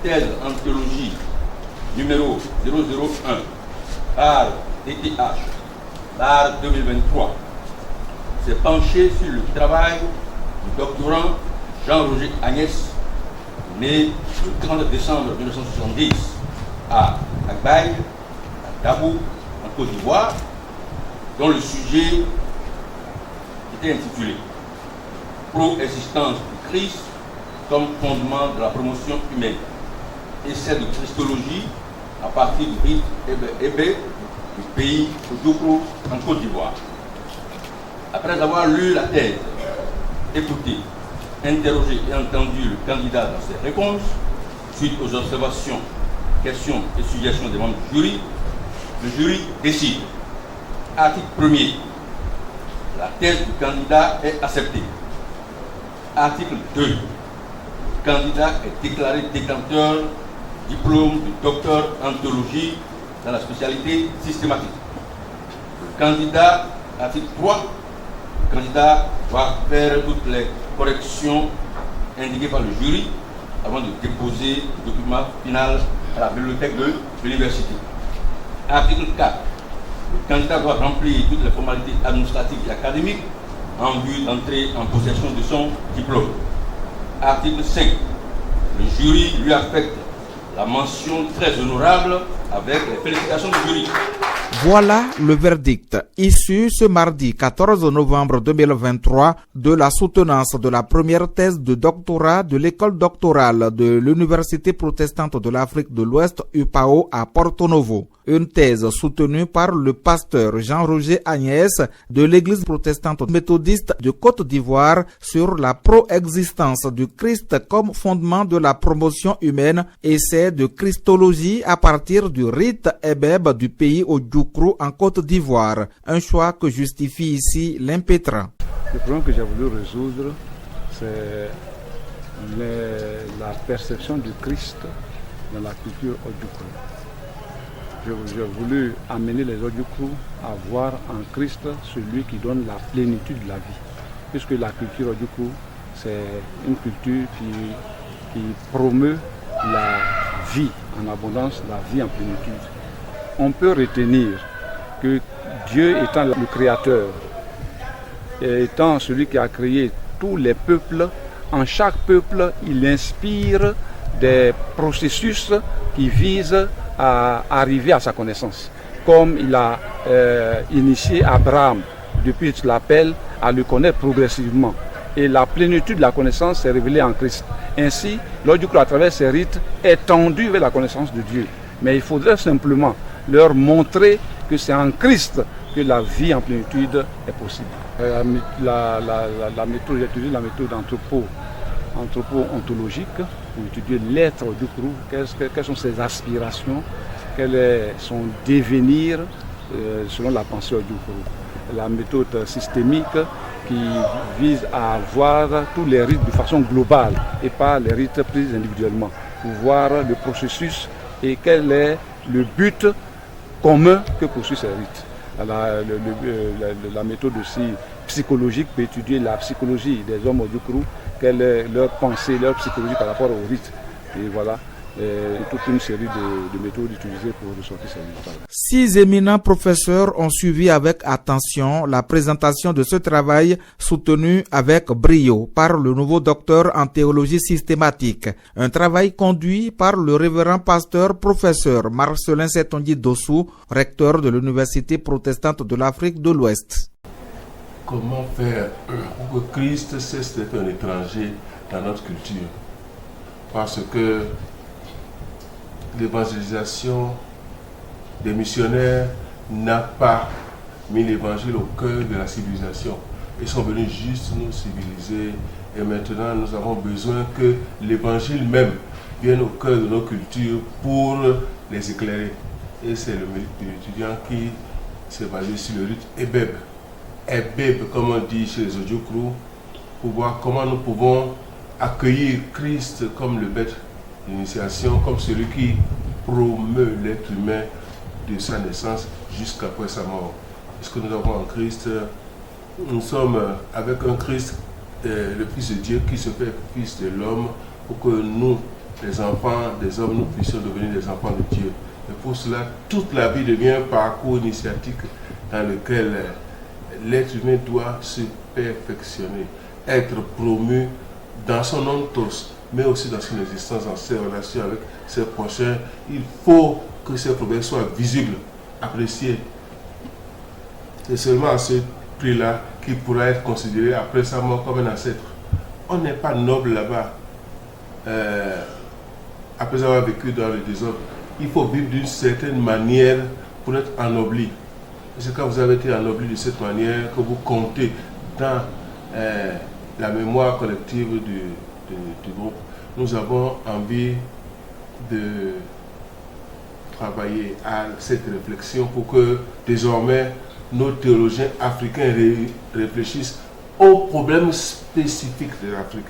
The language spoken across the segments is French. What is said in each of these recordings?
thèse en théologie numéro 001 par DTH, barre 2023, s'est penché sur le travail du doctorant Jean-Roger Agnès, né le 30 décembre 1970 à Agbaye, à Dabou, en Côte d'Ivoire, dont le sujet était intitulé Pro-existence du Christ comme fondement de la promotion humaine, essai de christologie à partir du rite Ébé du pays Ojukwu en Côte d'Ivoire. Après avoir lu la thèse, écouté, interrogé et entendu le candidat dans ses réponses, suite aux observations, questions et suggestions des membres du jury, le jury décide. Article 1er. La thèse du candidat est acceptée. Article 2. Le candidat est déclaré détenteur du diplôme de docteur en théologie dans la spécialité systématique. Le candidat, article 3, le candidat doit faire toutes les corrections indiquées par le jury avant de déposer le document final à la bibliothèque de l'université. Article 4. Le candidat doit remplir toutes les formalités administratives et académiques en vue d'entrer en possession de son diplôme. Article 5. Le jury lui affecte la mention très honorable avec les félicitations du jury. Voilà le verdict issu ce mardi 14 novembre 2023 de la soutenance de la première thèse de doctorat de l'école doctorale de l'Université protestante de l'Afrique de l'Ouest UPAO à Porto Novo. Une thèse soutenue par le pasteur Jean-Roger Agnès de l'église protestante méthodiste de Côte d'Ivoire sur la pro-existence du Christ comme fondement de la promotion humaine, essai de christologie à partir du rite Ebeb du pays Ojukwu en Côte d'Ivoire. Un choix que justifie ici l'impétrant. Le problème que j'ai voulu résoudre, c'est la perception du Christ dans la culture Ojukwu. J'ai voulu amener les Ojukwu à voir en Christ celui qui donne la plénitude de la vie. Puisque la culture Ojukwu, c'est une culture qui promeut la vie en abondance, la vie en plénitude. On peut retenir que Dieu étant le créateur, étant celui qui a créé tous les peuples, en chaque peuple, il inspire des processus qui visent à arriver à sa connaissance. Comme il a initié Abraham, depuis l'appel, à le connaître progressivement. Et la plénitude de la connaissance est révélée en Christ. Ainsi, l'Ojukwu, à travers ces rites, est tendu vers la connaissance de Dieu. Mais il faudrait simplement leur montrer que c'est en Christ que la vie en plénitude est possible. La méthode, j'ai étudié la méthode anthropo-ontologique pour étudier l'être Ojukwu, quelles sont ses aspirations, quel est son devenir selon la pensée Ojukwu. La méthode systémique qui vise à voir tous les rites de façon globale et pas les rites pris individuellement, pour voir le processus et quel est le but commun que poursuivent ces rites. La méthode aussi psychologique peut étudier la psychologie des hommes Ojukwu, quelle est leur pensée, leur psychologie par rapport aux rites. Et voilà, toute une série de méthodes utilisées pour ressortir ces résultats. 6 éminents professeurs ont suivi avec attention la présentation de ce travail soutenu avec brio par le nouveau docteur en théologie systématique. Un travail conduit par le révérend pasteur professeur Marcelin Setondi Dossou, recteur de l'Université protestante de l'Afrique de l'Ouest. Comment faire pour que Christ cesse d'être un étranger dans notre culture? Parce que l'évangélisation des missionnaires n'a pas mis l'évangile au cœur de la civilisation. Ils sont venus juste nous civiliser et maintenant nous avons besoin que l'évangile même vienne au cœur de nos cultures pour les éclairer. Et c'est le mérite de l'étudiant qui s'est basé sur le rite Ebeb. Ebeb, comme on dit chez les Ojukwu, pour voir comment nous pouvons accueillir Christ comme le maître d'initiation, comme celui qui promeut l'être humain de sa naissance jusqu'après sa mort. Ce que nous avons en Christ, nous sommes avec un Christ, le Fils de Dieu qui se fait Fils de l'homme, pour que nous les enfants des hommes, nous puissions devenir des enfants de Dieu. Et pour cela, toute la vie devient un parcours initiatique dans lequel l'être humain doit se perfectionner, être promu dans son entos, mais aussi dans son existence, dans ses relations avec ses prochains. Il faut que ces progrès soient visibles, appréciés. C'est seulement à ce prix-là qu'il pourra être considéré après sa mort comme un ancêtre. On n'est pas noble là-bas, après avoir vécu dans le désordre. Il faut vivre d'une certaine manière pour être ennobli. C'est quand vous avez été ennobli de cette manière que vous comptez dans la mémoire collective du groupe. Nous avons envie de travailler à cette réflexion pour que désormais nos théologiens africains réfléchissent aux problèmes spécifiques de l'Afrique.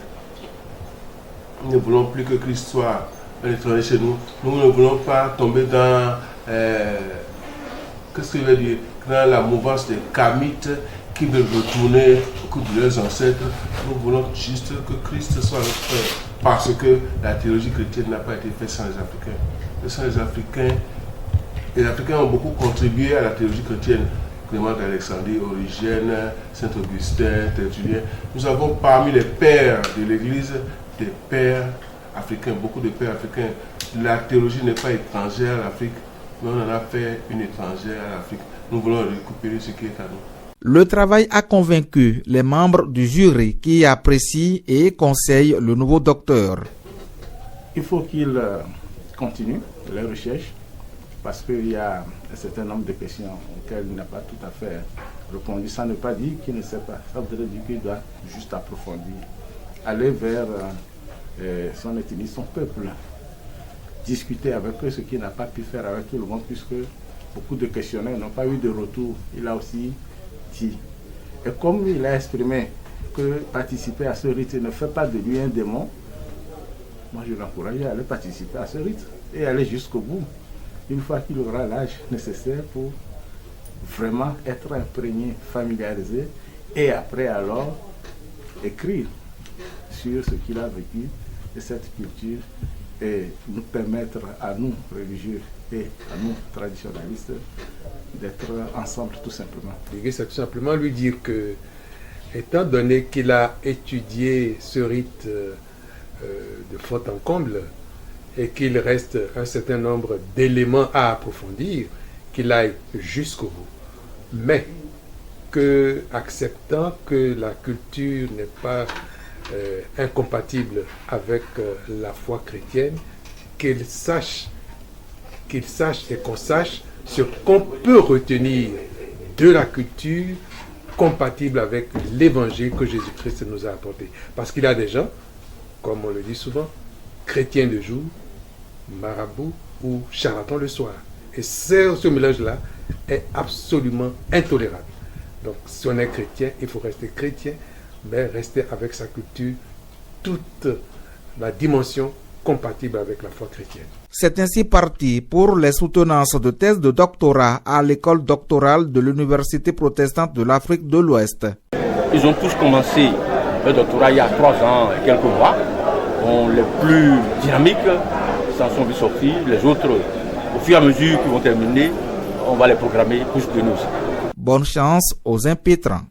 Nous ne voulons plus que Christ soit un étranger chez nous. Nous ne voulons pas tomber dans qu'est-ce que je veux dire, dans la mouvance des Kamites qui veulent retourner au coup de leurs ancêtres. Nous voulons juste que Christ soit notre frère, parce que la théologie chrétienne n'a pas été faite sans les Africains. Ce sont les Africains. Les Africains ont beaucoup contribué à la théologie chrétienne. Clément d'Alexandrie, Origène, Saint-Augustin, Tertullien. Nous avons parmi les pères de l'Église des pères africains, beaucoup de pères africains. La théologie n'est pas étrangère à l'Afrique, mais on en a fait une étrangère à l'Afrique. Nous voulons récupérer ce qui est à nous. Le travail a convaincu les membres du jury qui apprécient et conseillent le nouveau docteur. Il faut qu'il continue les recherches parce qu'il y a un certain nombre de questions auxquelles il n'a pas tout à fait répondu. Ça ne veut pas dire qu'il ne sait pas. Ça voudrait dire qu'il doit juste approfondir, aller vers son ethnie, son peuple, discuter avec eux, ce qu'il n'a pas pu faire avec tout le monde puisque beaucoup de questionnaires n'ont pas eu de retour. Il a aussi dit. Et comme il a exprimé que participer à ce rite ne fait pas de lui un démon, moi je l'encourage à aller participer à ce rite et aller jusqu'au bout. Une fois qu'il aura l'âge nécessaire pour vraiment être imprégné, familiarisé, et après alors écrire sur ce qu'il a vécu de cette culture et nous permettre à nous, religieux et à nous, traditionnalistes, d'être ensemble tout simplement. C'est tout simplement lui dire que, étant donné qu'il a étudié ce rite de fond en comble et qu'il reste un certain nombre d'éléments à approfondir, qu'il aille jusqu'au bout. Mais que, acceptant que la culture n'est pas incompatible avec la foi chrétienne, qu'il sache et qu'on sache ce qu'on peut retenir de la culture compatible avec l'évangile que Jésus-Christ nous a apporté. Parce qu'il y a des gens, comme on le dit souvent, chrétiens de jour, marabouts ou charlatans le soir. Et ce mélange-là est absolument intolérable. Donc si on est chrétien, il faut rester chrétien, mais rester avec sa culture, toute la dimension compatible avec la foi chrétienne. C'est ainsi parti pour les soutenances de thèse de doctorat à l'école doctorale de l'Université protestante de l'Afrique de l'Ouest. Ils ont tous commencé le doctorat il y a 3 ans et quelques mois. Bon, les plus dynamiques s'en sont vus sortir, les autres, au fur et à mesure qu'ils vont terminer, on va les programmer plus de nous. Bonne chance aux impétrants.